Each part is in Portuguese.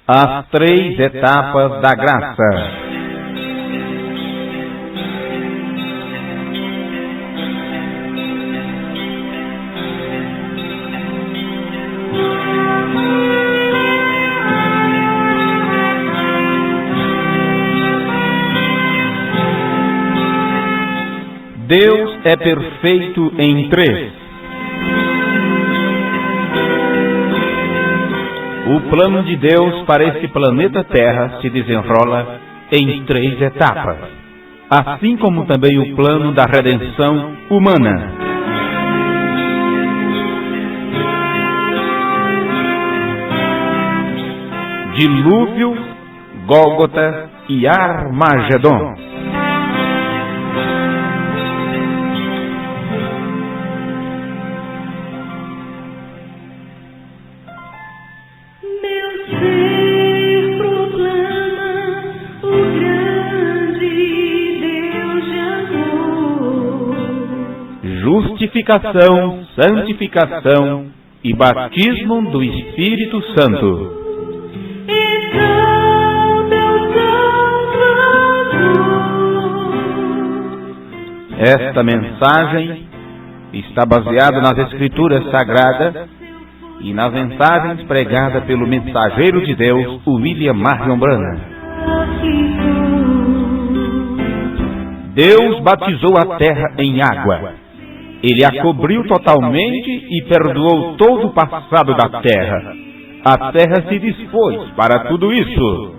As 3 etapas da graça. Deus é perfeito em 3. O plano de Deus para este planeta Terra se desenrola em 3 etapas, assim como também o plano da redenção humana. Dilúvio, Gólgota e Armagedon. Justificação, santificação e batismo do Espírito Santo. Esta mensagem está baseada nas Escrituras Sagradas e nas mensagens pregadas pelo mensageiro de Deus, William Marion Branham. Deus batizou a terra em água. Ele a cobriu totalmente e perdoou todo o passado da terra. A terra se dispôs para tudo isso.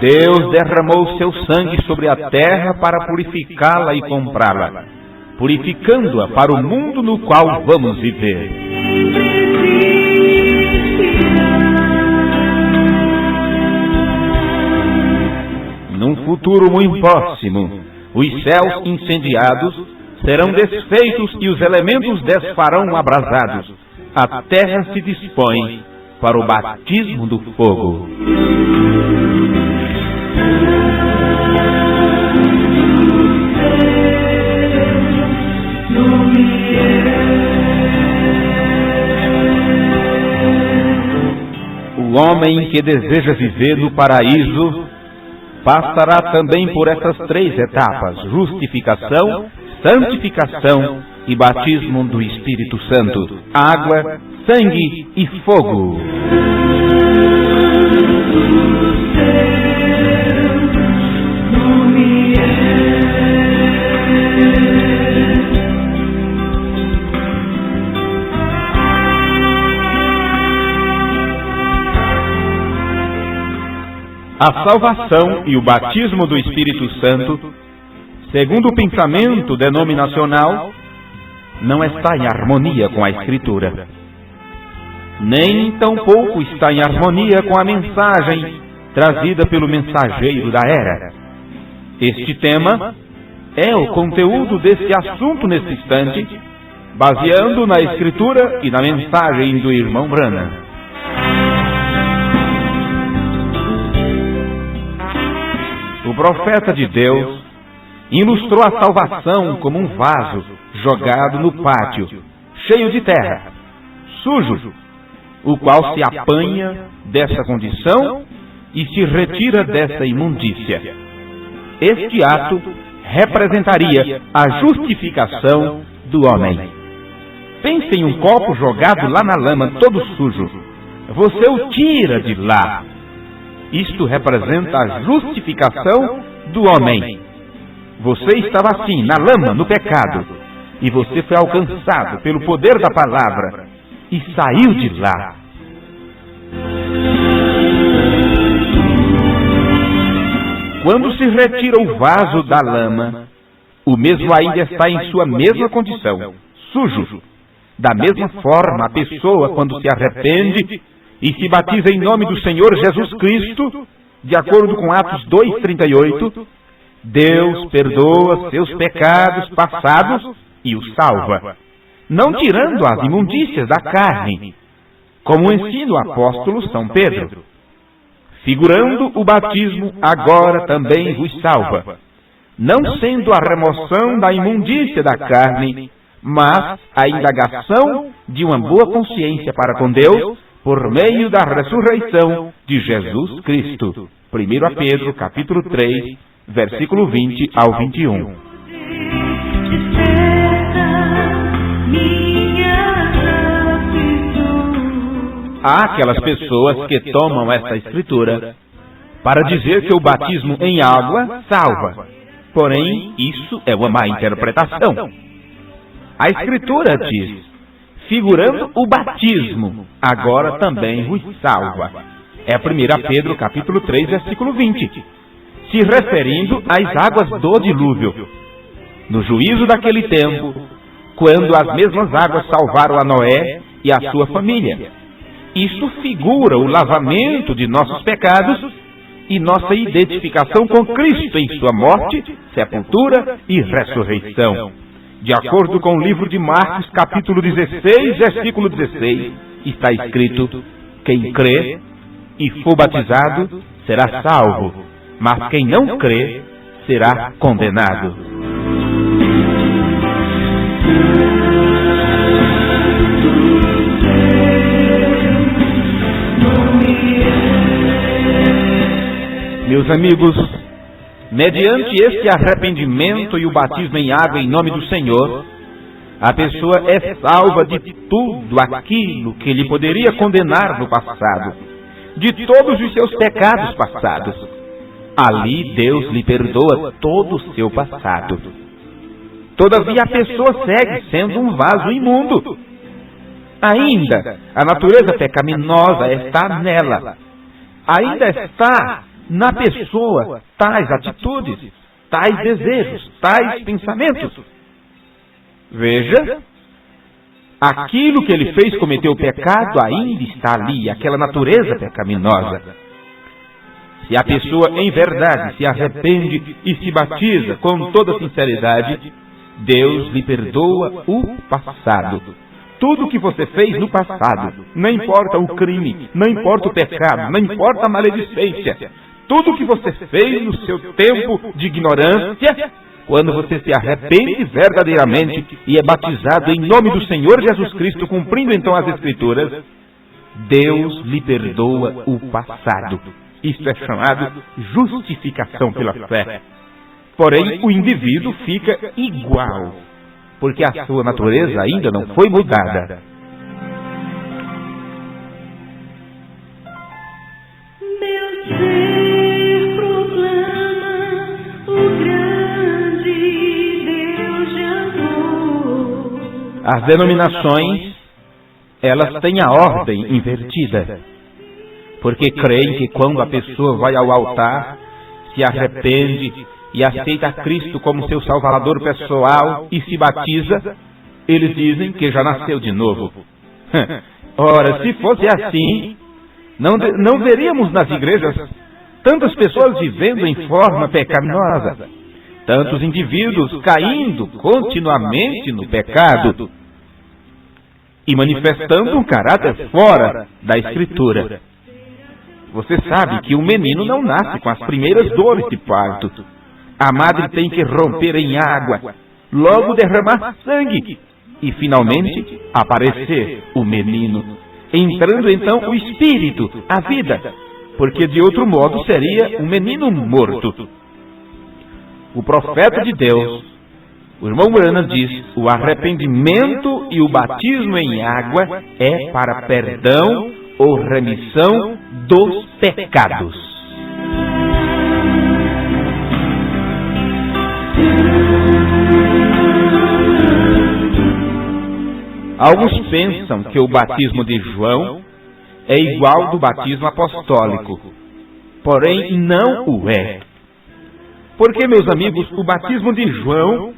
Deus derramou seu sangue sobre a terra para purificá-la e comprá-la, purificando-a para o mundo no qual vamos viver. Num futuro muito próximo, os céus incendiados serão desfeitos e os elementos desfarão abrasados. A terra se dispõe para o batismo do fogo. O homem que deseja viver no paraíso passará também por essas 3 etapas: justificação, santificação e batismo do Espírito Santo, água, sangue e fogo. A salvação e o batismo do Espírito Santo, segundo o pensamento denominacional, não está em harmonia com a Escritura. Nem tampouco está em harmonia com a mensagem trazida pelo mensageiro da era. Este tema é o conteúdo desse assunto nesse instante, baseando na Escritura e na mensagem do irmão Branham. O profeta de Deus ilustrou a salvação como um vaso jogado no pátio, cheio de terra, sujo, o qual se apanha dessa condição e se retira dessa imundícia. Este ato representaria a justificação do homem. Pense em um copo jogado lá na lama, todo sujo. Você o tira de lá. Isto representa a justificação do homem. Você estava assim, na lama, no pecado, e você foi alcançado pelo poder da palavra e saiu de lá. Quando se retira o vaso da lama, o mesmo ainda está em sua mesma condição, sujo. Da mesma forma, a pessoa, quando se arrepende e se batiza em nome do Senhor Jesus Cristo, de acordo com Atos 2:38, Deus perdoa seus pecados passados e o salva, não tirando as imundícias da carne, como ensina o apóstolo São Pedro. figurando o batismo, agora também vos salva, não sendo a remoção da imundícia da carne, mas a indagação de uma boa consciência para com Deus, por meio da ressurreição de Jesus Cristo. 1 Pedro, capítulo 3, versículo 20 ao 21. Há aquelas pessoas que tomam esta escritura para dizer que o batismo em água salva. Porém, isso é uma má interpretação. A escritura diz, figurando o batismo, agora também vos salva. É 1 Pedro capítulo 3, versículo 20. Se referindo às águas do dilúvio. No juízo daquele tempo, quando as mesmas águas salvaram a Noé e a sua família. Isto figura o lavamento de nossos pecados e nossa identificação com Cristo em sua morte, sepultura e ressurreição. De acordo com o livro de Marcos, capítulo 16, versículo 16, está escrito, quem crê e for batizado será salvo, mas quem não crê será condenado. Meus amigos, mediante este arrependimento e o batismo em água em nome do Senhor, a pessoa é salva de tudo aquilo que lhe poderia condenar no passado, de todos os seus pecados passados. Ali Deus lhe perdoa todo o seu passado. Todavia a pessoa segue sendo um vaso imundo. Ainda a natureza pecaminosa está nela. Ainda está na pessoa tais atitudes, tais desejos, tais pensamentos. Veja, aquilo que ele fez cometer o pecado ainda está ali, aquela natureza pecaminosa. Se a pessoa em verdade se arrepende e se batiza com toda sinceridade, Deus lhe perdoa o passado. Tudo o que você fez no passado, não importa o crime, não importa o pecado, não importa a maledicência, tudo o que você fez no seu tempo de ignorância, quando você se arrepende verdadeiramente e é batizado em nome do Senhor Jesus Cristo, cumprindo então as Escrituras, Deus lhe perdoa o passado. Isto é chamado justificação pela fé. Porém, o indivíduo fica igual, porque a sua natureza ainda não foi mudada. Meu ser proclama o grande Deus de amor. As denominações, elas têm a ordem invertida, porque creem que quando a pessoa vai ao altar, se arrepende e aceita Cristo como seu salvador pessoal e se batiza, eles dizem que já nasceu de novo. Ora, se fosse assim, não veríamos nas igrejas tantas pessoas vivendo em forma pecaminosa, tantos indivíduos caindo continuamente no pecado e manifestando um caráter fora da Escritura. Você sabe que o menino não nasce com as primeiras dores de parto. A madre tem que romper em água, logo derramar sangue e finalmente aparecer o menino, entrando então o espírito, a vida, porque de outro modo seria um menino morto. O profeta de Deus, o irmão Branham, diz: o arrependimento e o batismo em água é para perdão ou remissão dos pecados. Alguns pensam que o batismo de João é igual do batismo apostólico, porém não o é. Porque, meus amigos, o batismo de João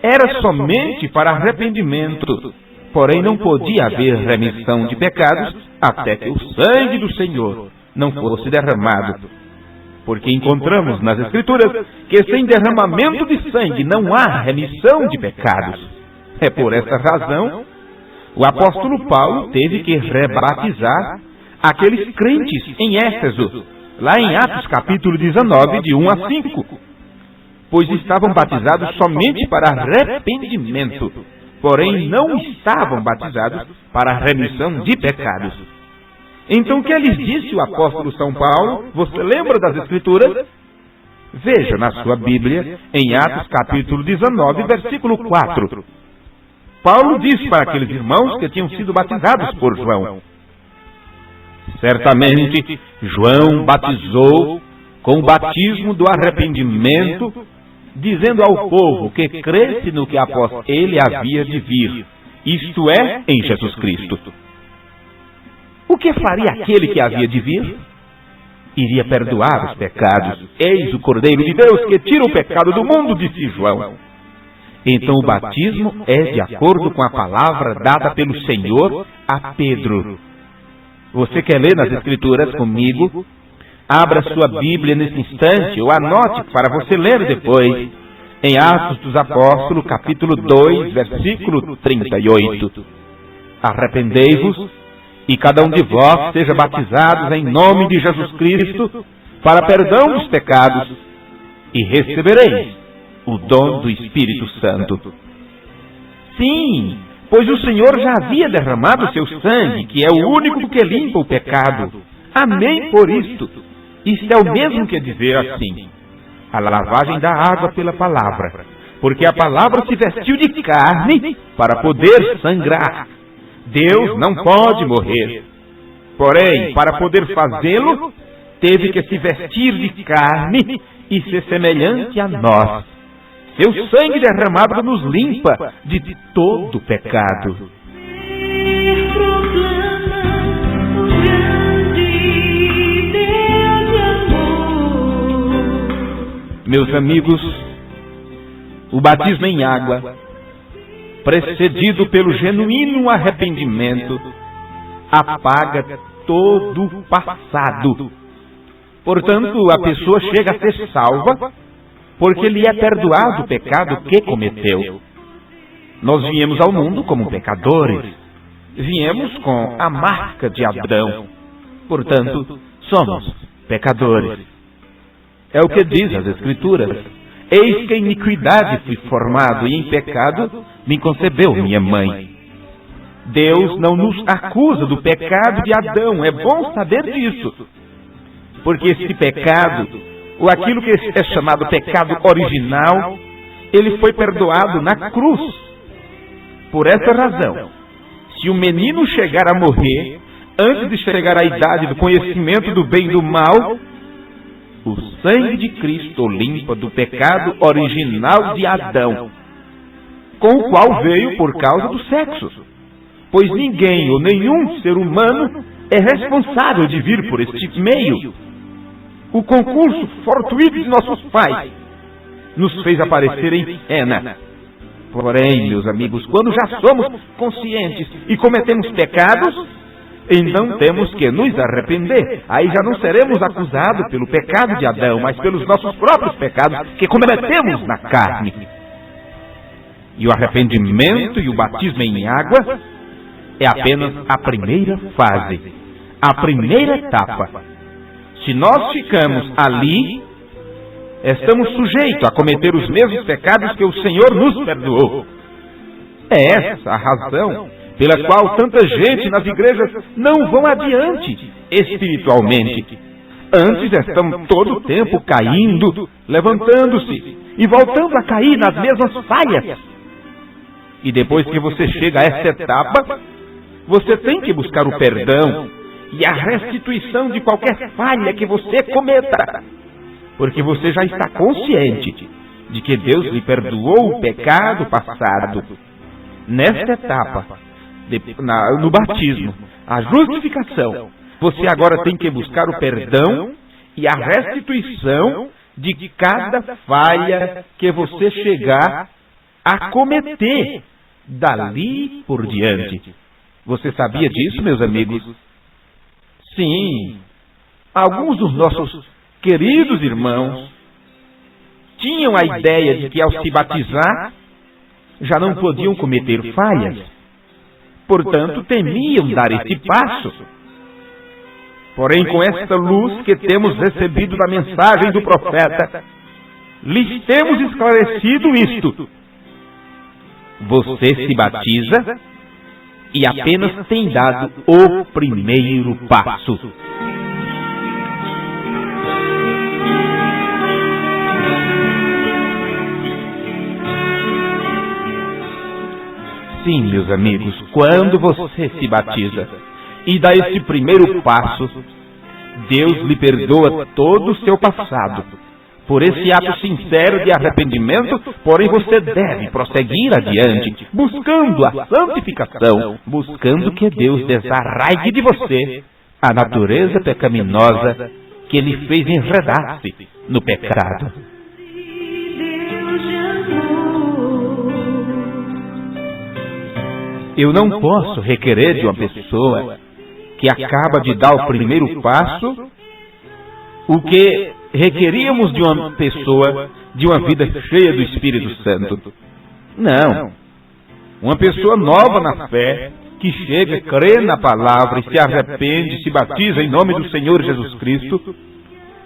era somente para arrependimento, porém não podia haver remissão de pecados até que o sangue do Senhor não fosse derramado. Porque encontramos nas Escrituras que sem derramamento de sangue não há remissão de pecados. É por essa razão o apóstolo Paulo teve que rebatizar aqueles crentes em Éfeso, lá em Atos capítulo 19, de 1 a 5. Pois estavam batizados somente para arrependimento, porém não estavam batizados para a remissão de pecados. Então o que lhes disse o apóstolo São Paulo? Você lembra das Escrituras? Veja na sua Bíblia, em Atos capítulo 19, versículo 4. Paulo disse para aqueles irmãos que tinham sido batizados por João: certamente João batizou com o batismo do arrependimento, dizendo ao povo que cresce no que após ele havia de vir, isto é, em Jesus Cristo. O que faria aquele que havia de vir? Iria perdoar os pecados. Eis o Cordeiro de Deus que tira o pecado do mundo, disse João. Então o batismo é de acordo com a palavra dada pelo Senhor a Pedro. Você quer ler nas Escrituras comigo? Abra sua Bíblia nesse instante, ou anote para você ler depois, em Atos dos Apóstolos, capítulo 2, versículo 38. Arrependei-vos, e cada um de vós seja batizado em nome de Jesus Cristo, para perdão dos pecados, e recebereis o dom do Espírito Santo. Sim, pois o Senhor já havia derramado seu sangue, que é o único que limpa o pecado. Amém por isto. Isto é o mesmo que dizer assim: a lavagem da água pela palavra, porque a palavra se vestiu de carne para poder sangrar. Deus não pode morrer. Porém, para poder fazê-lo, teve que se vestir de carne e ser semelhante a nós. Seu sangue derramado nos limpa de todo pecado. Meus amigos, o batismo em água, precedido pelo genuíno arrependimento, apaga todo o passado. Portanto, a pessoa chega a ser salva porque lhe é perdoado o pecado que cometeu. Nós viemos ao mundo como pecadores. Viemos com a marca de Adão. Portanto, somos pecadores. É o que diz as Escrituras: eis que em iniquidade fui formado, e em pecado me concebeu minha mãe. Deus não nos acusa do pecado de Adão, é bom saber disso. Porque esse pecado, ou aquilo que é chamado pecado original, ele foi perdoado na cruz. Por essa razão, se o menino chegar a morrer, antes de chegar à idade do conhecimento do bem e do mal, o sangue de Cristo o limpa do pecado original de Adão, com o qual veio por causa do sexo. Pois ninguém ou nenhum ser humano é responsável de vir por este meio. O concurso fortuito de nossos pais nos fez aparecer em cena. Porém, meus amigos, quando já somos conscientes e cometemos pecados, então temos que nos arrepender. Aí já não seremos acusados pelo pecado de Adão, mas pelos nossos próprios pecados que cometemos na carne. E o arrependimento e o batismo em água é apenas a primeira fase, a primeira etapa. Se nós ficamos ali, estamos sujeitos a cometer os mesmos pecados que o Senhor nos perdoou. É essa a razão pela qual tanta gente nas igrejas não vão adiante espiritualmente. Antes estão todo o tempo caindo, levantando-se e voltando a cair nas mesmas falhas. E depois que você chega a essa etapa, você tem que buscar o perdão e a restituição de qualquer falha que você cometa, porque você já está consciente de que Deus lhe perdoou o pecado passado. Nesta etapa, no batismo, a justificação, você agora tem que buscar o perdão e a restituição de cada falha que você chegar a cometer dali por diante. Você sabia disso, meus amigos? Sim, alguns dos nossos queridos irmãos tinham a ideia de que ao se batizar já não podiam cometer falhas. Portanto, temiam dar esse passo. Porém, com esta luz que temos recebido da mensagem do profeta, lhes temos esclarecido isto. Você se batiza e apenas tem dado o primeiro passo. Sim, meus amigos, quando você se batiza e dá esse primeiro passo, Deus lhe perdoa todo o seu passado. Por esse ato sincero de arrependimento, porém você deve prosseguir adiante, buscando a santificação, buscando que Deus desarraigue de você a natureza pecaminosa que lhe fez enredar-se no pecado. Eu não posso requerer de uma pessoa que acaba de dar o primeiro passo o que requeríamos de uma pessoa de uma vida cheia do Espírito Santo. Não. Uma pessoa nova na fé, que chega, crê na palavra e se arrepende, se batiza em nome do Senhor Jesus Cristo,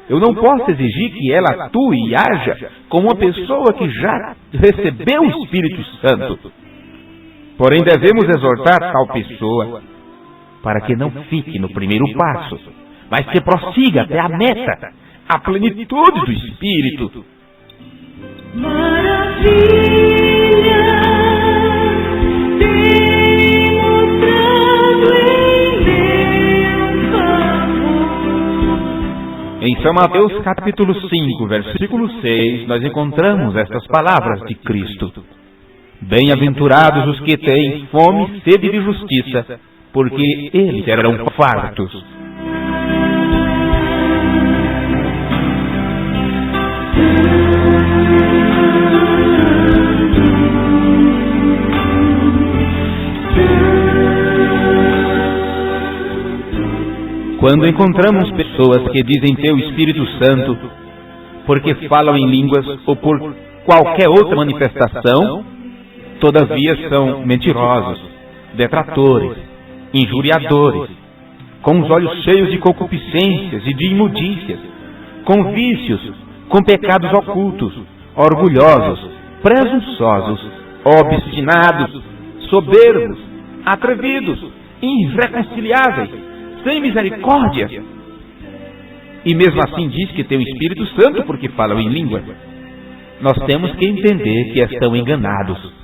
eu não posso exigir que ela atue e haja como uma pessoa que já recebeu o Espírito Santo. Porém, devemos exortar tal pessoa para que não fique no primeiro passo, mas que prossiga até a meta, a plenitude do Espírito. Maravilha, demonstrado em Deus amor. Em São Mateus capítulo 5, versículo 6, nós encontramos estas palavras de Cristo. Bem-aventurados os que têm fome e sede de justiça, porque eles serão fartos. Quando encontramos pessoas que dizem ter o Espírito Santo porque falam em línguas ou por qualquer outra manifestação, todavia são mentirosos, detratores, injuriadores, com os olhos cheios de concupiscências e de imundícias, com vícios, com pecados ocultos, orgulhosos, presunçosos, obstinados, soberbos, atrevidos, irreconciliáveis, sem misericórdia. E mesmo assim diz que tem o Espírito Santo porque falam em língua. Nós temos que entender que estão enganados.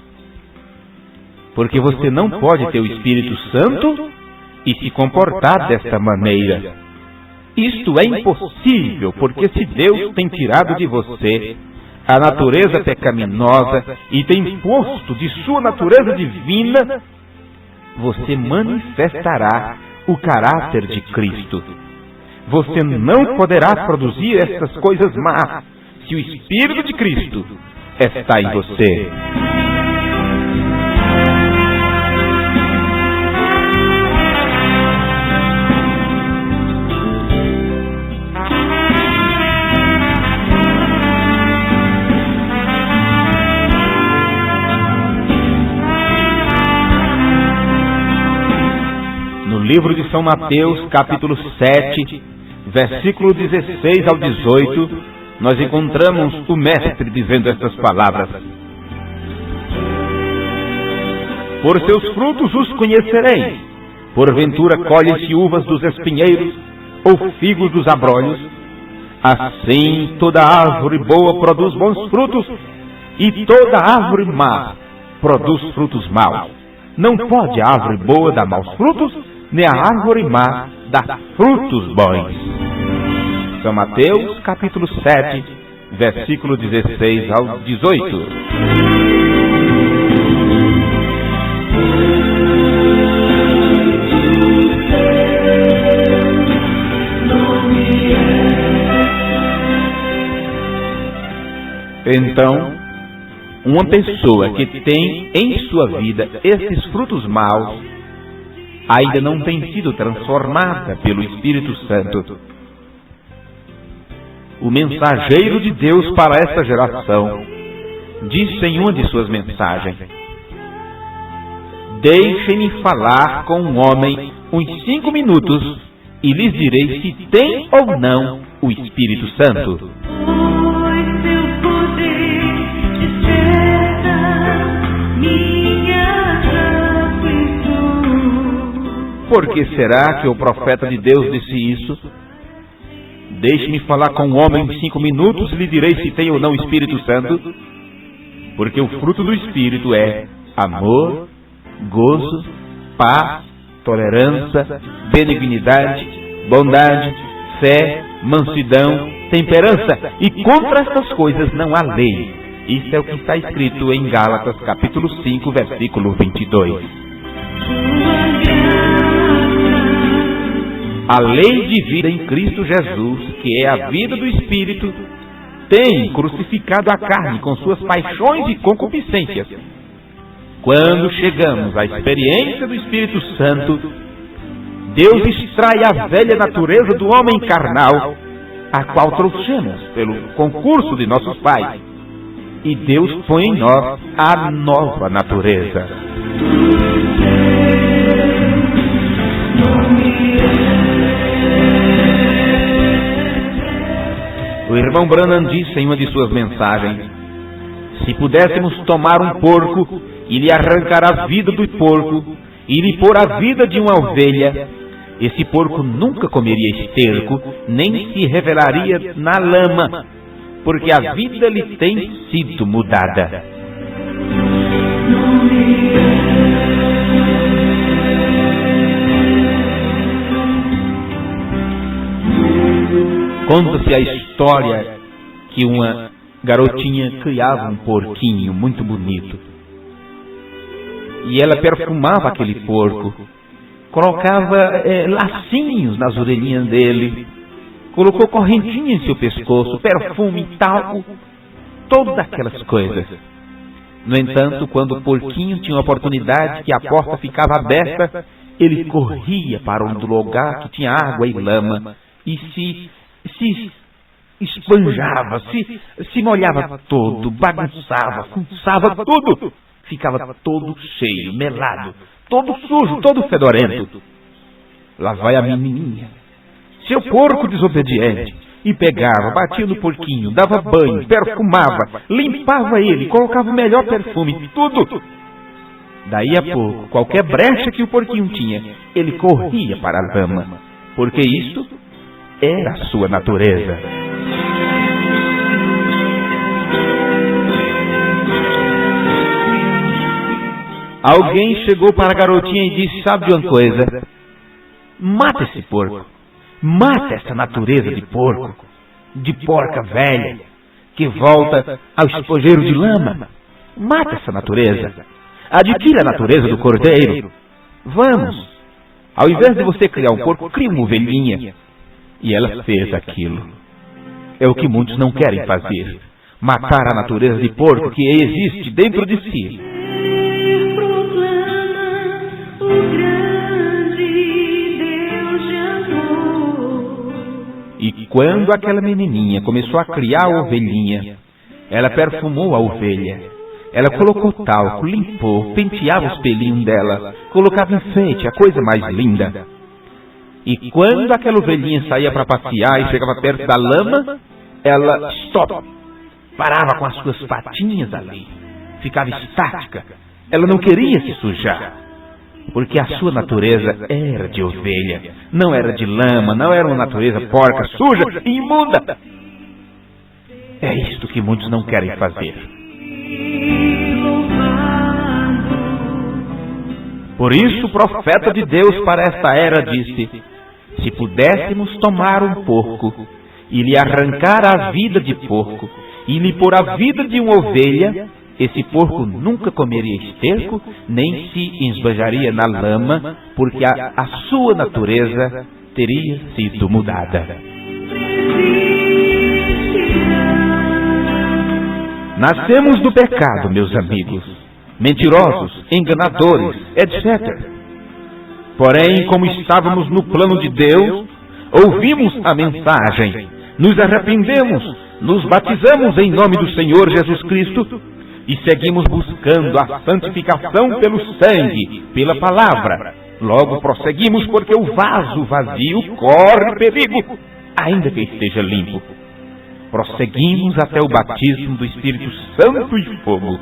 Porque você não pode ter o Espírito Santo e se comportar desta maneira. Isto é impossível, porque se Deus tem tirado de você a natureza pecaminosa e tem posto de sua natureza divina, você manifestará o caráter de Cristo. Você não poderá produzir essas coisas más se o Espírito de Cristo está em você. No livro de São Mateus, capítulo 7, versículo 16 ao 18, nós encontramos o Mestre dizendo estas palavras. Por seus frutos os conhecereis. Porventura colhem-se uvas dos espinheiros, ou figos dos abrolhos? Assim toda árvore boa produz bons frutos, e toda árvore má produz frutos maus. Não pode a árvore boa dar maus frutos, nem a árvore má dar frutos bons. São Mateus, capítulo 7, versículo 16 ao 18. Então, uma pessoa que tem em sua vida esses frutos maus, ainda não tem sido transformada pelo Espírito Santo. O mensageiro de Deus para esta geração disse em uma de suas mensagens: deixem-me falar com um homem uns 5 minutos e lhes direi se tem ou não o Espírito Santo. Pois teu poder desperta minha aflição. Por que será que o profeta de Deus disse isso? Deixe-me falar com um homem de 5 minutos e lhe direi se tem ou não o Espírito Santo. Porque o fruto do Espírito é amor, gozo, paz, tolerância, benignidade, bondade, fé, mansidão, temperança. E contra estas coisas não há lei. Isso é o que está escrito em Gálatas capítulo 5, versículo 22. A lei de vida em Cristo Jesus, que é a vida do Espírito, tem crucificado a carne com suas paixões e concupiscências. Quando chegamos à experiência do Espírito Santo, Deus extrai a velha natureza do homem carnal, a qual trouxemos pelo concurso de nossos pais, e Deus põe em nós a nova natureza. O irmão Branham disse em uma de suas mensagens: se pudéssemos tomar um porco e lhe arrancar a vida do porco e lhe pôr a vida de uma ovelha, esse porco nunca comeria esterco, nem se revelaria na lama, porque a vida lhe tem sido mudada. Conta-se a história que uma garotinha criava um porquinho muito bonito. E ela perfumava aquele porco, colocava lacinhos nas orelhinhas dele, colocou correntinha em seu pescoço, perfume, talco, todas aquelas coisas. No entanto, quando o porquinho tinha uma oportunidade que a porta ficava aberta, ele corria para um lugar que tinha água e lama e se espanjava, se molhava todo, bagunçava, fuçava tudo, ficava todo cheio, melado, todo sujo, todo fedorento. Lá vai a menininha, seu porco desobediente, e pegava, batia no porquinho, dava banho, perfumava, limpava ele, colocava o melhor perfume, tudo. Daí a pouco, qualquer brecha que o porquinho tinha, ele corria para a lama, porque isto era a sua natureza. Alguém chegou para a garotinha e disse: sabe de uma coisa? Mata esse porco. Mata essa natureza de porco, de porca velha, que volta ao espojeiro de lama. Mata essa natureza. Adquira a natureza do cordeiro. Vamos. Ao invés de você criar um porco, cria uma ovelhinha. E ela fez aquilo. É o que muitos não querem fazer. Matar a natureza de porco que existe dentro de si. E quando aquela menininha começou a criar a ovelhinha, ela perfumou a ovelha. Ela colocou talco, limpou, penteava os pelinhos dela, colocava enfeite, a coisa mais linda. E quando aquela ovelhinha saía para passear e chegava perto da lama, ela, parava com as suas patinhas ali. Ficava estática. Ela não queria se sujar, porque a sua natureza era de ovelha, não era de lama, não era uma natureza porca, suja e imunda. É isto que muitos não querem fazer. Por isso o profeta de Deus para esta era disse: se pudéssemos tomar um porco e lhe arrancar a vida de porco e lhe pôr a vida de uma ovelha, esse porco nunca comeria esterco, nem se esbanjaria na lama, porque a sua natureza teria sido mudada. Nascemos do pecado, meus amigos, mentirosos, enganadores, etc. Porém, como estávamos no plano de Deus, ouvimos a mensagem, nos arrependemos, nos batizamos em nome do Senhor Jesus Cristo e seguimos buscando a santificação pelo sangue, pela palavra. Logo prosseguimos, porque o vaso vazio corre perigo, ainda que esteja limpo. Prosseguimos até o batismo do Espírito Santo e fogo.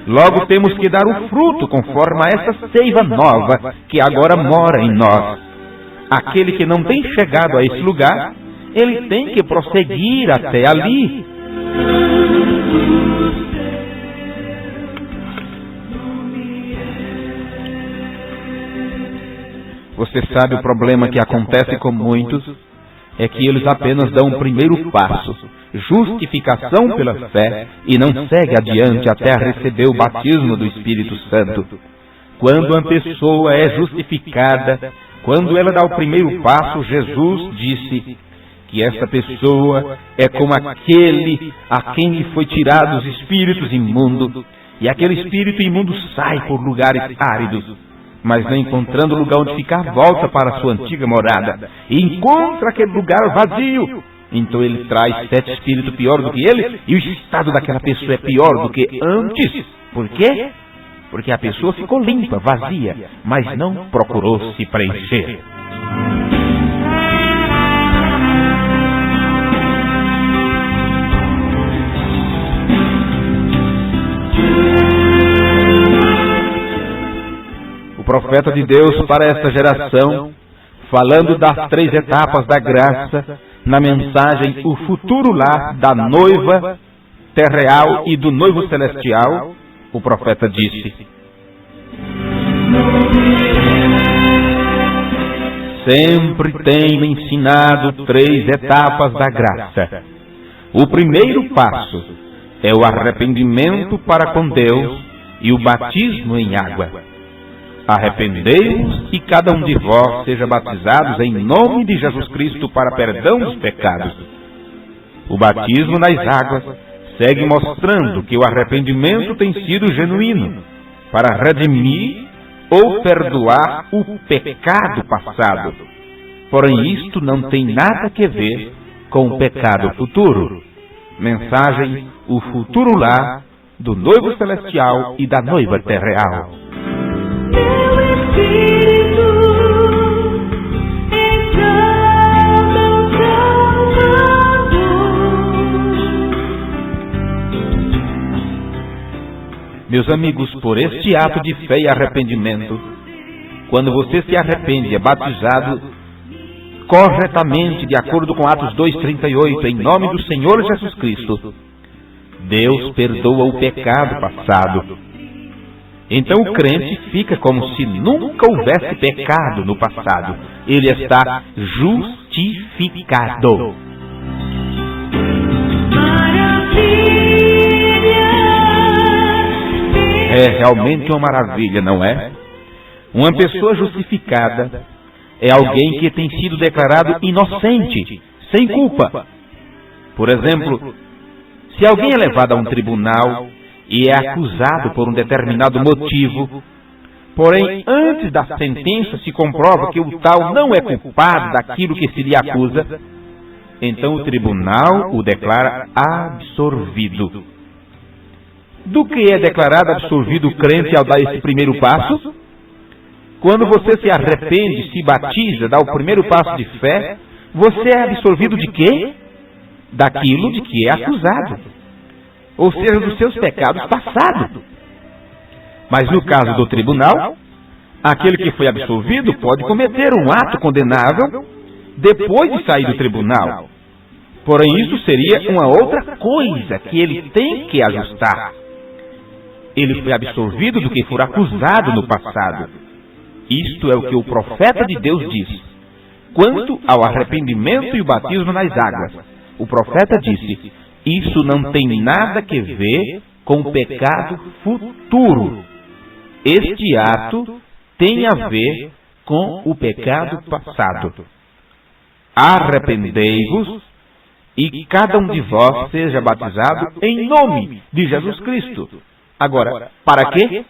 Logo temos que dar o fruto conforme a essa seiva nova que agora mora em nós. Aquele que não tem chegado a esse lugar, ele tem que prosseguir até ali. Você sabe o problema que acontece com muitos? É que eles apenas dão o primeiro passo, justificação pela fé, e não segue adiante até receber o batismo do Espírito Santo. Quando uma pessoa é justificada, quando ela dá o primeiro passo, Jesus disse que essa pessoa é como aquele a quem lhe foi tirado os espíritos imundos, e aquele espírito imundo sai por lugares áridos, mas não encontrando lugar onde ficar, volta para a sua antiga morada, e encontra aquele lugar vazio. Então ele traz 7 espíritos piores do que ele, e o estado daquela pessoa é pior do que antes. Por quê? Porque a pessoa ficou limpa, vazia, mas não procurou se preencher. O profeta de Deus para esta geração, falando das 3 etapas da graça, na mensagem O Futuro Lar da Noiva Terreal e do Noivo Celestial, o profeta disse: sempre tenho ensinado 3 etapas da graça. O primeiro passo é o arrependimento para com Deus e o batismo em água. Arrependei-vos e cada um de vós seja batizados em nome de Jesus Cristo para perdão dos pecados. O batismo nas águas segue mostrando que o arrependimento tem sido genuíno para redimir ou perdoar o pecado passado. Porém, isto não tem nada a ver com o pecado futuro. Mensagem O Futuro Lar do Noivo Celestial e da Noiva Terreal. Meus amigos, por este ato de fé e arrependimento, quando você se arrepende, é batizado corretamente, de acordo com Atos 2,38, em nome do Senhor Jesus Cristo, Deus perdoa o pecado passado. Então o crente fica como se nunca houvesse pecado no passado. Ele está justificado. É realmente uma maravilha, não é? Uma pessoa justificada é alguém que tem sido declarado inocente, sem culpa. Por exemplo, se alguém é levado a um tribunal e é acusado por um determinado motivo, porém, antes da sentença se comprova que o tal não é culpado daquilo que se lhe acusa, então o tribunal o declara absolvido. Do que é declarado absolvido o crente ao dar esse primeiro passo? Quando você se arrepende, se batiza, dá o primeiro passo de fé, você é absolvido de quê? Daquilo de que é acusado. Ou seja, dos seus pecados passados. Mas no caso do tribunal, aquele que foi absolvido pode cometer um ato condenável depois de sair do tribunal. Porém, isso seria uma outra coisa que ele tem que ajustar. Ele foi absolvido do que for acusado no passado. Isto é o que o profeta de Deus diz. Quanto ao arrependimento e o batismo nas águas, o profeta disse: isso não tem nada a ver com o pecado futuro. Este ato tem a ver com o pecado passado. Arrependei-vos e cada um de vós seja batizado em nome de Jesus Cristo. Agora, para quê?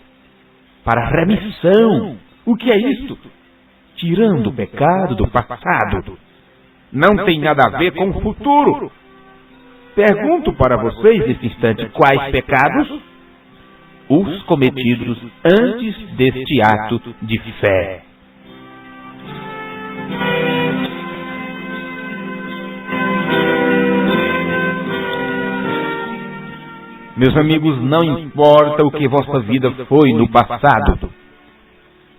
Para remissão. O que é isto? Tirando o pecado do passado. Não tem nada a ver com o futuro. Pergunto para vocês nesse instante, quais pecados? os cometidos antes deste ato de fé. Meus amigos, não importa o que vossa vida foi no passado,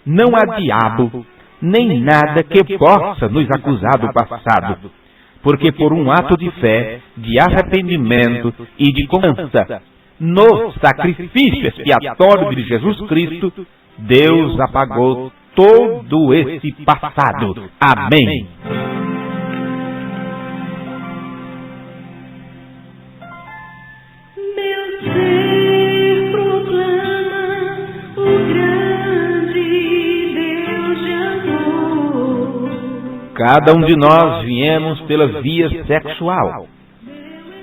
não há diabo, nem nada que possa nos acusar do passado, porque por um ato de fé, de arrependimento e de confiança no sacrifício expiatório de Jesus Cristo, Deus apagou todo esse passado. Amém. Meu ser proclama o grande Deus de amor. Cada um de nós viemos pela via sexual,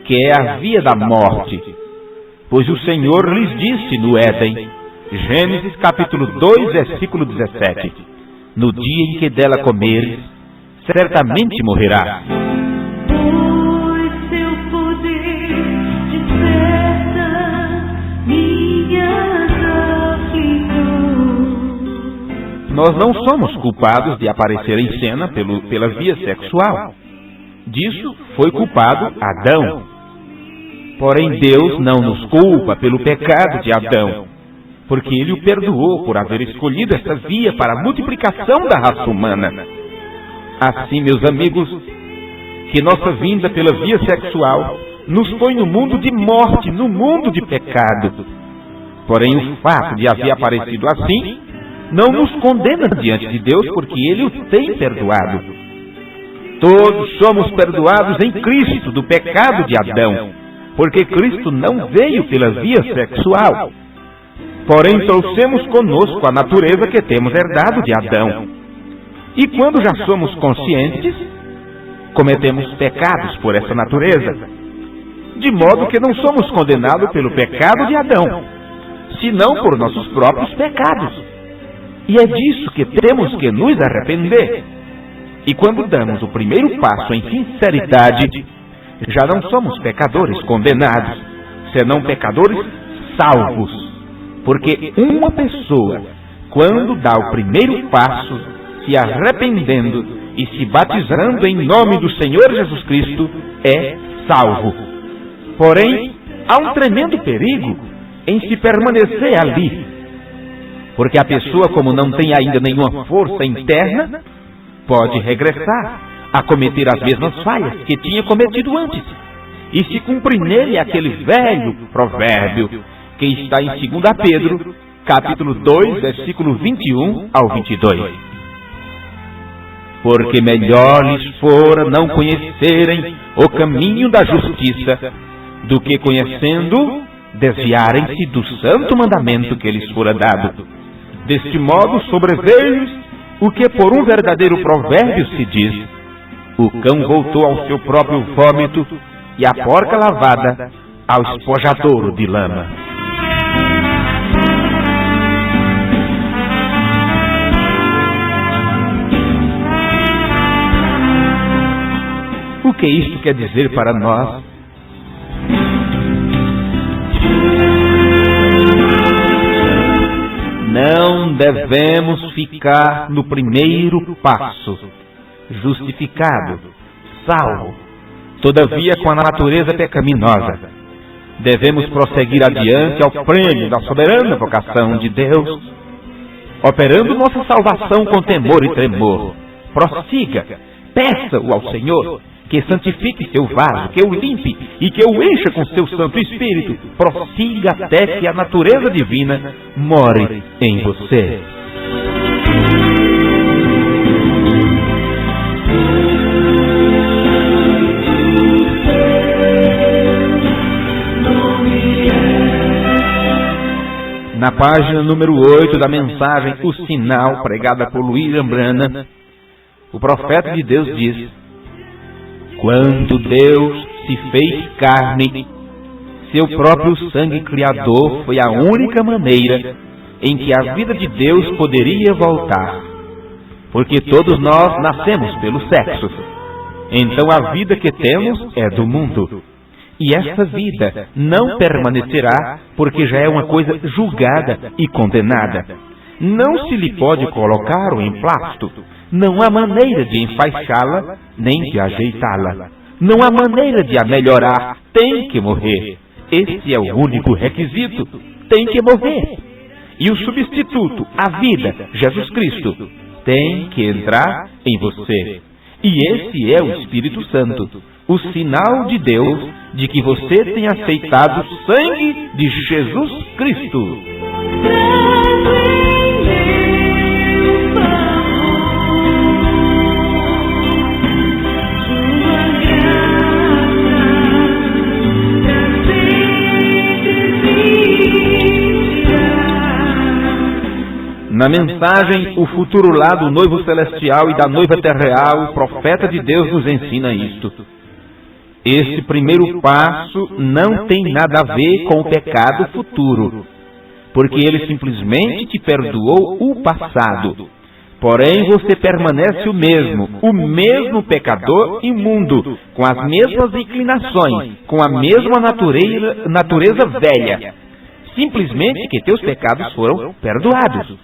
que é a via da morte, pois o Senhor lhes disse no Éden, Gênesis capítulo 2, versículo 17, no dia em que dela comeres, certamente morrerás. Pois seu poder desperta minhas aflições. Nós não somos culpados de aparecer em cena pela via sexual. Disso foi culpado Adão. Porém, Deus não nos culpa pelo pecado de Adão, porque Ele o perdoou por haver escolhido essa via para a multiplicação da raça humana. Assim, meus amigos, que nossa vinda pela via sexual nos põe no mundo de morte, no mundo de pecado. Porém, o fato de haver aparecido assim não nos condena diante de Deus, porque Ele o tem perdoado. Todos somos perdoados em Cristo do pecado de Adão, porque Cristo não veio pela via sexual. Porém, trouxemos conosco a natureza que temos herdado de Adão. E quando já somos conscientes, cometemos pecados por essa natureza, de modo que não somos condenados pelo pecado de Adão, senão por nossos próprios pecados. E é disso que temos que nos arrepender. E quando damos o primeiro passo em sinceridade, já não somos pecadores condenados, senão pecadores salvos. Porque uma pessoa, quando dá o primeiro passo, se arrependendo e se batizando em nome do Senhor Jesus Cristo, é salvo. Porém, há um tremendo perigo em se permanecer ali. Porque a pessoa, como não tem ainda nenhuma força interna, pode regressar a cometer as mesmas falhas que tinha cometido antes. E se cumprir nele aquele velho provérbio que está em 2 Pedro, capítulo 2, versículo 21 ao 22. Porque melhor lhes fora não conhecerem o caminho da justiça, do que conhecendo, desviarem-se do santo mandamento que lhes fora dado. Deste modo sobreveio-lhes o que por um verdadeiro provérbio se diz: o cão voltou ao seu próprio vômito, e a porca lavada ao espojadouro de lama. O que isto quer dizer para nós? Não devemos ficar no primeiro passo, justificado, salvo, todavia com a natureza pecaminosa. Devemos prosseguir adiante ao prêmio da soberana vocação de Deus, operando nossa salvação com temor e tremor. Prossiga, peça-o ao Senhor, que santifique seu vaso, que o limpe e que o encha com seu Santo Espírito. Prossiga até que a natureza divina more em você. Na página número 8 da mensagem O Sinal, pregada por William Branham, o profeta de Deus diz: quando Deus se fez carne, seu próprio sangue criador foi a única maneira em que a vida de Deus poderia voltar. Porque todos nós nascemos pelo sexo. Então a vida que temos é do mundo. E essa vida não permanecerá, porque já é uma coisa julgada e condenada. Não se lhe pode colocar um emplasto. Não há maneira de enfaixá-la, nem de ajeitá-la. Não há maneira de a melhorar. Tem que morrer. Esse é o único requisito. Tem que morrer. E o substituto, a vida, Jesus Cristo, tem que entrar em você. E esse é o Espírito Santo, o sinal de Deus de que você tem aceitado o sangue de Jesus Cristo. Na mensagem, o futuro lá do noivo celestial e da noiva terreal, o profeta de Deus nos ensina isto. Esse primeiro passo não tem nada a ver com o pecado futuro, porque ele simplesmente te perdoou o passado. Porém, você permanece o mesmo pecador imundo, com as mesmas inclinações, com a mesma natureza velha. Simplesmente que teus pecados foram perdoados.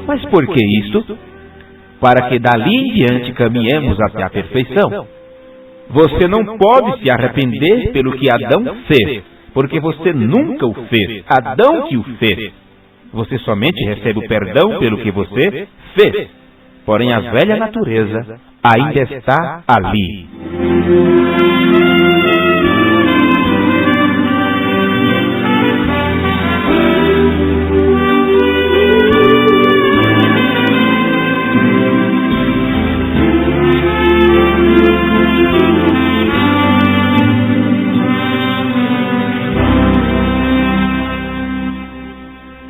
Mas por que isto? Para que dali em diante caminhemos até a perfeição. Você não pode se arrepender pelo que Adão fez, porque você nunca o fez. Adão que o fez. Você somente recebe o perdão pelo que você fez. Porém, a velha natureza ainda está ali.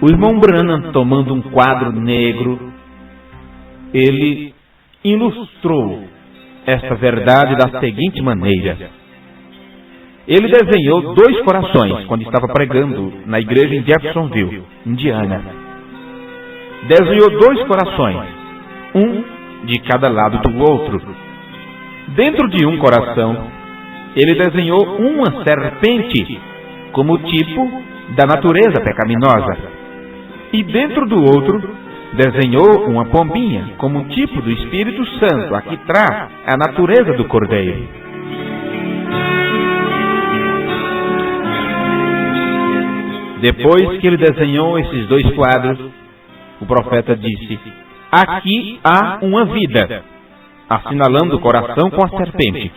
O irmão Branham, tomando um quadro negro, ele ilustrou esta verdade da seguinte maneira. Ele desenhou 2 corações quando estava pregando na igreja em Jeffersonville, Indiana. Desenhou 2 corações, um de cada lado do outro. Dentro de um coração, ele desenhou uma serpente como tipo da natureza pecaminosa. E dentro do outro, desenhou uma pombinha, como um tipo do Espírito Santo, a que traz a natureza do Cordeiro. Depois que ele desenhou esses 2 quadros, o profeta disse: aqui há uma vida, assinalando o coração com a serpente.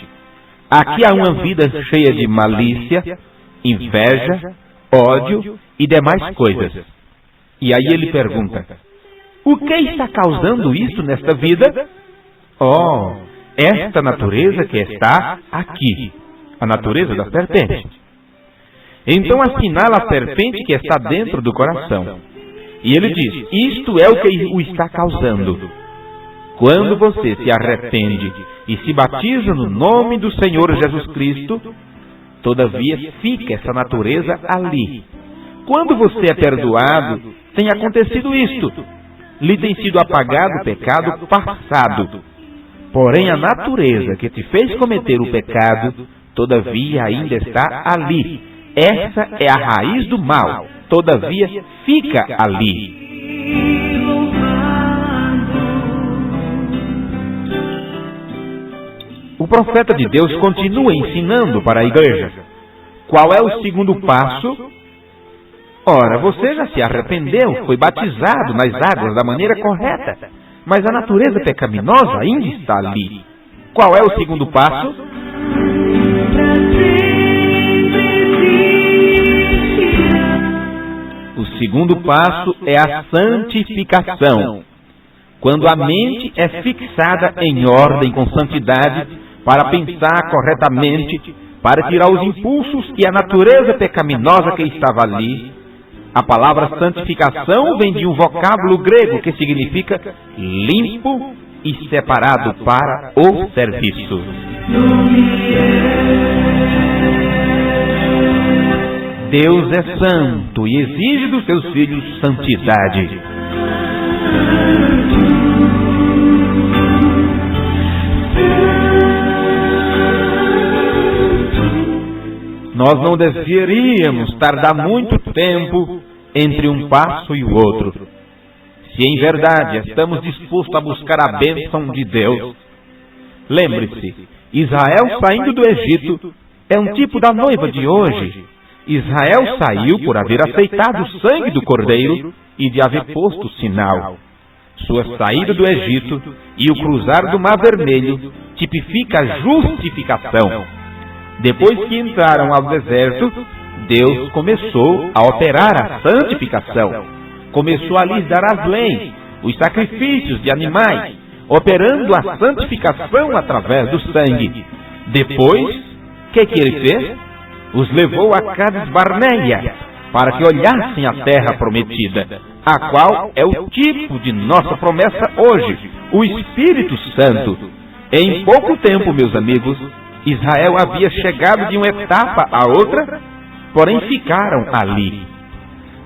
Aqui há uma vida cheia de malícia, inveja, ódio e demais coisas. E aí ele pergunta: o que está causando isso nesta vida? Oh, esta natureza que está aqui, a natureza da serpente. Então assinala a serpente que está dentro do coração. E ele diz: isto é o que o está causando. Quando você se arrepende e se batiza no nome do Senhor Jesus Cristo, todavia fica essa natureza ali. Quando você é perdoado, tem acontecido isto. Lhe tem sido apagado o pecado passado. Porém, a natureza que te fez cometer o pecado, todavia ainda está ali. Essa é a raiz do mal. Todavia fica ali. O profeta de Deus continua ensinando para a igreja. Qual é o segundo passo? Ora, você já se arrependeu, foi batizado nas águas da maneira correta, mas a natureza pecaminosa ainda está ali. Qual é o segundo passo? O segundo passo é a santificação, quando a mente é fixada em ordem com santidade para pensar corretamente, para tirar os impulsos e a natureza pecaminosa que estava ali. A palavra santificação vem de um vocábulo grego que significa limpo e separado para o serviço. Deus é santo e exige dos seus filhos santidade. nós não deveríamos tardar muito tempo entre um passo e o outro. Se em verdade estamos dispostos a buscar a bênção de Deus, lembre-se, Israel saindo do Egito é um tipo da noiva de hoje. Israel saiu por haver aceitado o sangue do Cordeiro e de haver posto o sinal. Sua saída do Egito e o cruzar do Mar Vermelho tipifica a justificação. Depois que entraram ao deserto, Deus começou a operar a santificação. Começou a lhes dar as leis, os sacrifícios de animais, operando a santificação através do sangue. Depois, o que ele fez? Os levou a Cades Barneia, para que olhassem a terra prometida, a qual é o tipo de nossa promessa hoje, o Espírito Santo. Em pouco tempo, meus amigos, Israel havia chegado de uma etapa a outra, porém ficaram ali.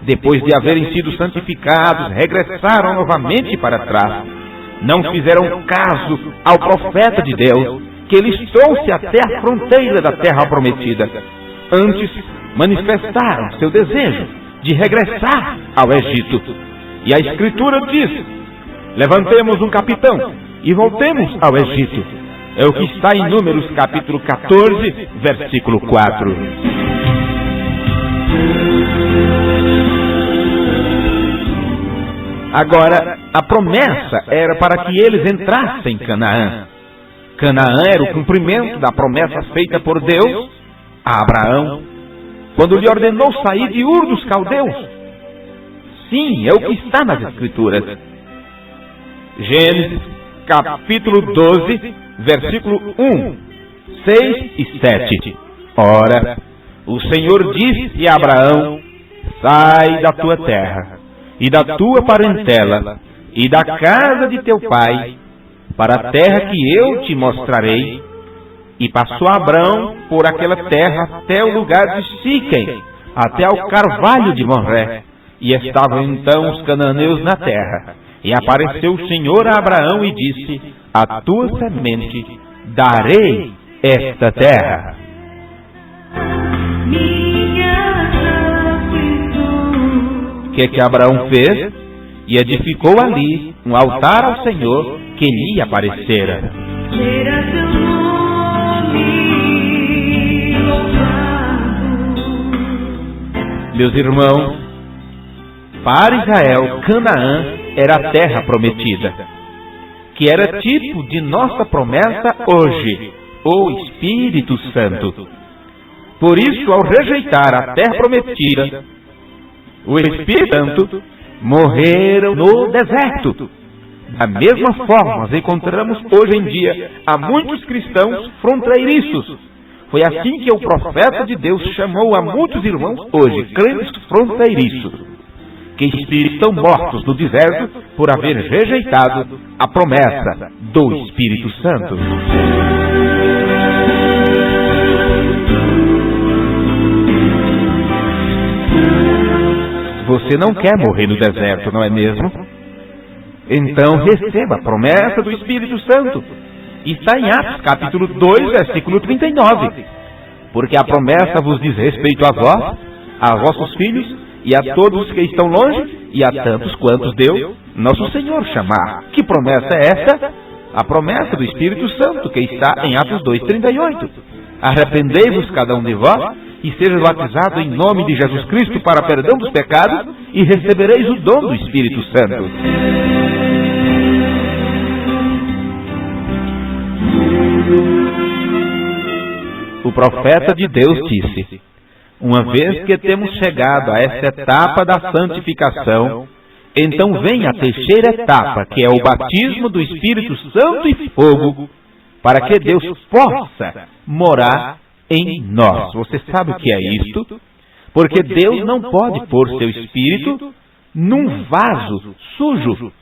Depois de haverem sido santificados, regressaram novamente para trás. Não fizeram caso ao profeta de Deus, que lhes trouxe até a fronteira da terra prometida. Antes, manifestaram seu desejo de regressar ao Egito. E a Escritura diz: levantemos um capitão e voltemos ao Egito. É o que está em Números capítulo 14, versículo 4. Agora, a promessa era para que eles entrassem em Canaã. Canaã era o cumprimento da promessa feita por Deus a Abraão, quando lhe ordenou sair de Ur dos Caldeus. Sim, é o que está nas Escrituras. Gênesis, capítulo 12, versículo 1, 6 e 7. Ora, o Senhor disse a Abraão: sai da tua terra, e da tua parentela, e da casa de teu pai, para a terra que eu te mostrarei. E passou Abrão por aquela terra até o lugar de Siquém, até ao carvalho de Moré. E estavam então os cananeus na terra. E apareceu o Senhor a Abraão e disse: a tua semente darei esta terra. O que Abraão fez? E edificou ali um altar ao Senhor que lhe aparecera. Meus irmãos, para Israel, Canaã era a terra prometida, que era tipo de nossa promessa hoje, o Espírito Santo. Por isso, ao rejeitar a terra prometida, o Espírito Santo, morreram no deserto. Da mesma forma, nós encontramos hoje em dia há muitos cristãos fronteiriços. Foi assim que o profeta de Deus chamou a muitos irmãos hoje, crentes fronteiriços, que estão mortos no deserto por haver rejeitado a promessa do Espírito Santo. Você não quer morrer no deserto, não é mesmo? Então receba a promessa do Espírito Santo. Está em Atos capítulo 2, versículo 39. Porque a promessa vos diz respeito a vós, a vossos filhos e a todos que estão longe, e a tantos quantos deu nosso Senhor chamar. Que promessa é esta? A promessa do Espírito Santo, que está em Atos 2, 38. Arrependei-vos cada um de vós, e seja batizado em nome de Jesus Cristo para perdão dos pecados, e recebereis o dom do Espírito Santo. O profeta de Deus disse: uma vez que temos chegado a esta etapa da santificação, então vem a terceira etapa, que é o batismo do Espírito Santo e fogo, para que Deus possa morar em nós. Você sabe o que é isto? Porque Deus não pode pôr seu Espírito num vaso sujo.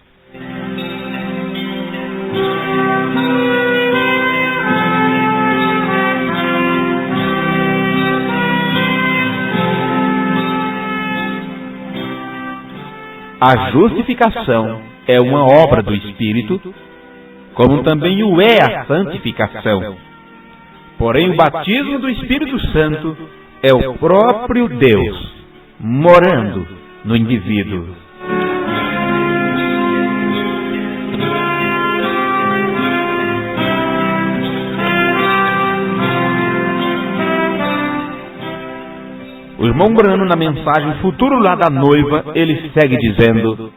A justificação é uma obra do Espírito, como também o é a santificação. Porém, o batismo do Espírito Santo é o próprio Deus morando no indivíduo. O irmão Brano, na mensagem Futuro Lar da Noiva, ele segue dizendo: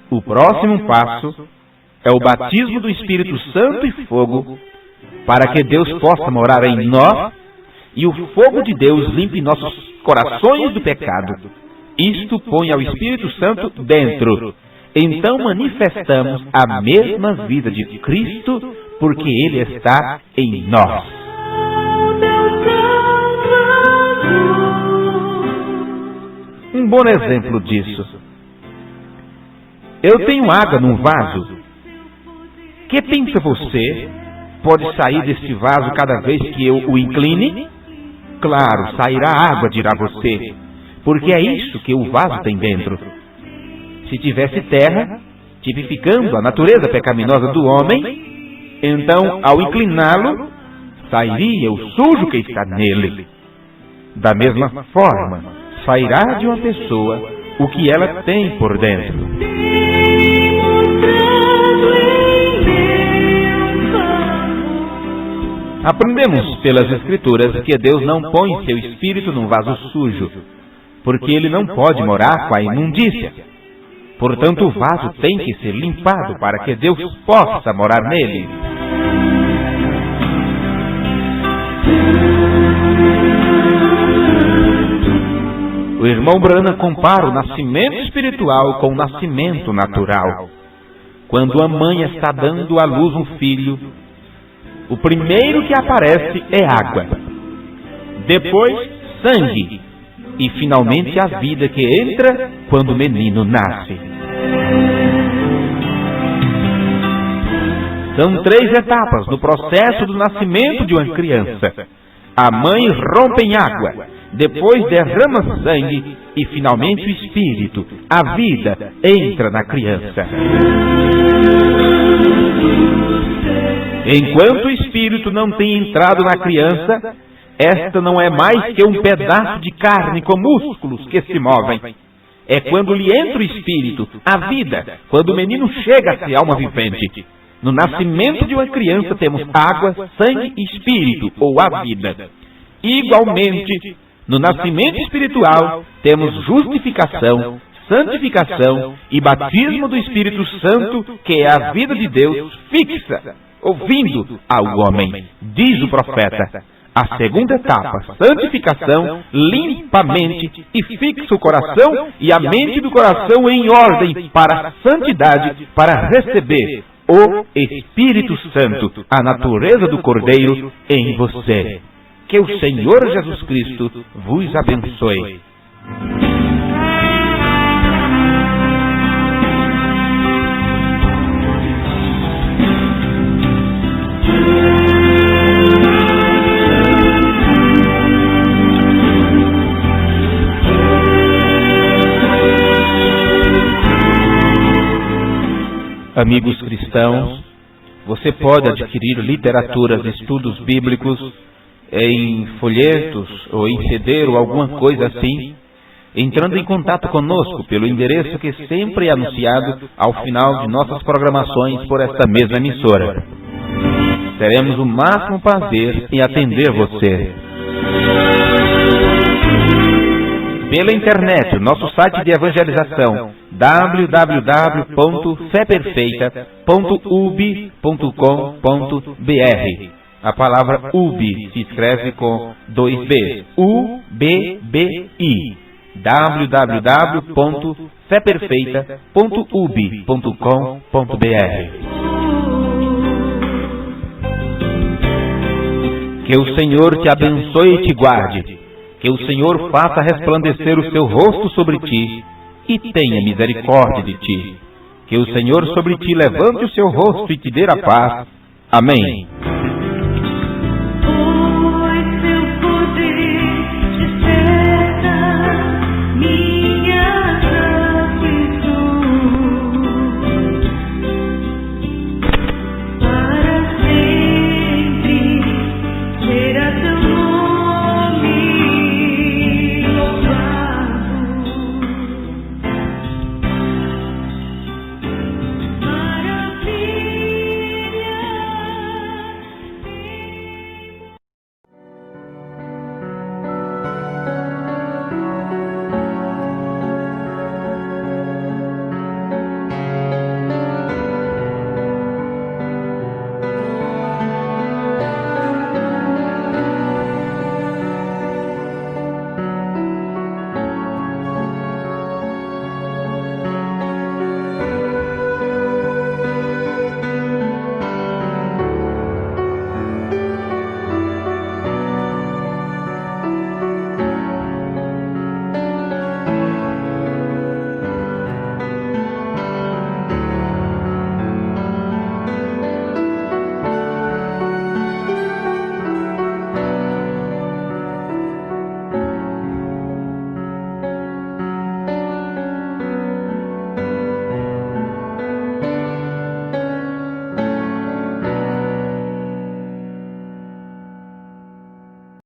o próximo passo é o batismo do Espírito Santo e fogo, para que Deus possa morar em nós e o fogo de Deus limpe nossos corações do pecado. Isto põe ao Espírito Santo dentro. Então manifestamos a mesma vida de Cristo, porque Ele está em nós. Um bom exemplo disso. Eu tenho água num vaso. Que pensa você? Pode sair deste vaso cada vez que eu o incline? Claro, sairá água, dirá você, porque é isso que o vaso tem dentro. Se tivesse terra, tipificando a natureza pecaminosa do homem, então, ao incliná-lo, sairia o sujo que está nele. Da mesma forma, sairá de uma pessoa o que ela tem por dentro. Aprendemos pelas Escrituras que Deus não põe seu Espírito num vaso sujo, porque ele não pode morar com a imundícia. Portanto, o vaso tem que ser limpado para que Deus possa morar nele. O irmão Branham compara o nascimento espiritual com o nascimento natural. Quando a mãe está dando à luz um filho, o primeiro que aparece é água, depois sangue e finalmente a vida que entra quando o menino nasce. São 3 etapas no processo do nascimento de uma criança. A mãe rompe em água, depois derrama sangue e finalmente o espírito, a vida, entra na criança. Enquanto o espírito não tem entrado na criança, esta não é mais que um pedaço de carne com músculos que se movem. É quando lhe entra o espírito, a vida, quando o menino chega a ser alma vivente. No nascimento de uma criança temos água, sangue e espírito, ou a vida. Igualmente, no nascimento espiritual temos justificação, santificação e batismo do Espírito Santo, que é a vida de Deus fixa, ouvindo ao homem. Diz o profeta: a segunda etapa, santificação, limpa a mente e fixa o coração e a mente do coração em ordem para a santidade, para receber o Espírito Santo, a natureza do Cordeiro em você. Que o Senhor Jesus Cristo vos abençoe. Amigos cristãos, você pode adquirir literaturas de estudos bíblicos em folhetos ou em CD ou alguma coisa assim, entrando em contato conosco pelo endereço que sempre é anunciado ao final de nossas programações por esta mesma emissora. Teremos o máximo prazer em atender você. Pela internet, o nosso site de evangelização, www.feperfeita.ub.com.br. A palavra UB se escreve com 2 B, U-B-B-I. www.feperfeita.ub.com.br. Que o Senhor te abençoe e te guarde. Que o Senhor faça resplandecer o seu rosto sobre ti e tenha misericórdia de ti. Que o Senhor sobre ti levante o seu rosto e te dê a paz. Amém.